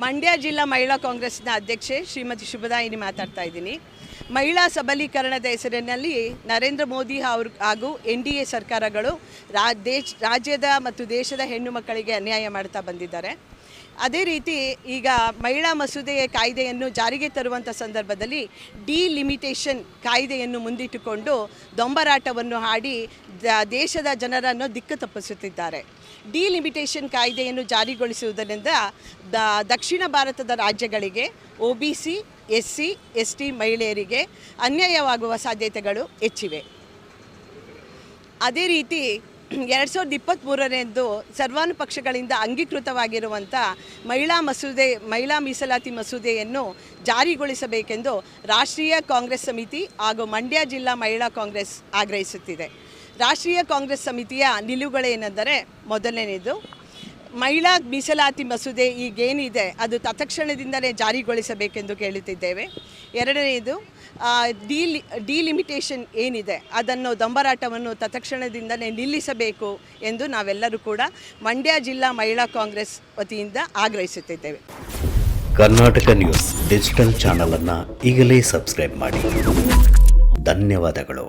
ಮಂಡ್ಯ ಜಿಲ್ಲಾ ಮಹಿಳಾ ಕಾಂಗ್ರೆಸ್ನ ಅಧ್ಯಕ್ಷೆ ಶ್ರೀಮತಿ ಶುಭದಾಯಿನಿ ಮಾತಾಡ್ತಾ ಇದ್ದೀನಿ. ಮಹಿಳಾ ಸಬಲೀಕರಣದ ಹೆಸರಿನಲ್ಲಿ ನರೇಂದ್ರ ಮೋದಿ ಹಾಗೂ NDA ಸರ್ಕಾರಗಳು ರಾಜ್ಯದ ಮತ್ತು ದೇಶದ ಹೆಣ್ಣು ಮಕ್ಕಳಿಗೆ ಅನ್ಯಾಯ ಮಾಡ್ತಾ ಬಂದಿದ್ದಾರೆ. ಅದೇ ರೀತಿ ಈಗ ಮಹಿಳಾ ಮಸೂದೆ ಕಾಯ್ದೆಯನ್ನು ಜಾರಿಗೆ ತರುವಂಥ ಸಂದರ್ಭದಲ್ಲಿ ಡಿಲಿಮಿಟೇಷನ್ ಕಾಯ್ದೆಯನ್ನು ಮುಂದಿಟ್ಟುಕೊಂಡು ದೊಂಬರಾಟವನ್ನು ಆಡಿ ದೇಶದ ಜನರನ್ನು ದಿಕ್ಕು ತಪ್ಪಿಸುತ್ತಿದ್ದಾರೆ. ಡಿಲಿಮಿಟೇಷನ್ ಕಾಯ್ದೆಯನ್ನು ಜಾರಿಗೊಳಿಸುವುದರಿಂದ ದಕ್ಷಿಣ ಭಾರತದ ರಾಜ್ಯಗಳಿಗೆ OBC, SC, ST ಮಹಿಳೆಯರಿಗೆ ಅನ್ಯಾಯವಾಗುವ ಸಾಧ್ಯತೆಗಳು ಹೆಚ್ಚಿವೆ. ಅದೇ ರೀತಿ 2023ರಂದು ಸರ್ವಾನು ಪಕ್ಷಗಳಿಂದ ಅಂಗೀಕೃತವಾಗಿರುವಂಥ ಮಹಿಳಾ ಮೀಸಲಾತಿ ಮಸೂದೆಯನ್ನು ಜಾರಿಗೊಳಿಸಬೇಕೆಂದು ರಾಷ್ಟ್ರೀಯ ಕಾಂಗ್ರೆಸ್ ಸಮಿತಿ ಹಾಗೂ ಮಂಡ್ಯ ಜಿಲ್ಲಾ ಮಹಿಳಾ ಕಾಂಗ್ರೆಸ್ ಆಗ್ರಹಿಸುತ್ತಿದೆ. ರಾಷ್ಟ್ರೀಯ ಕಾಂಗ್ರೆಸ್ ಸಮಿತಿಯ ನಿಲುವುಗಳೇನೆಂದರೆ, ಮೊದಲನೇದು, ಮಹಿಳಾ ಮೀಸಲಾತಿ ಮಸೂದೆ ಈಗೇನಿದೆ ಅದು ತತ್ಕ್ಷಣದಿಂದಲೇ ಜಾರಿಗೊಳಿಸಬೇಕೆಂದು ಕೇಳುತ್ತಿದ್ದೇವೆ. ಎರಡನೆಯದು, ಡಿಲಿಮಿಟೇಷನ್ ಏನಿದೆ ಅದನ್ನು ದೊಂಬರಾಟವನ್ನು ತತ್ಕ್ಷಣದಿಂದಲೇ ನಿಲ್ಲಿಸಬೇಕು ಎಂದು ನಾವೆಲ್ಲರೂ ಕೂಡ ಮಂಡ್ಯ ಜಿಲ್ಲಾ ಮಹಿಳಾ ಕಾಂಗ್ರೆಸ್ ವತಿಯಿಂದ ಆಗ್ರಹಿಸುತ್ತಿದ್ದೇವೆ. ಕರ್ನಾಟಕ ನ್ಯೂಸ್ ಡಿಜಿಟಲ್ ಚಾನಲ್ ಅನ್ನು ಈಗಲೇ ಸಬ್ಸ್ಕ್ರೈಬ್ ಮಾಡಿ. ಧನ್ಯವಾದಗಳು.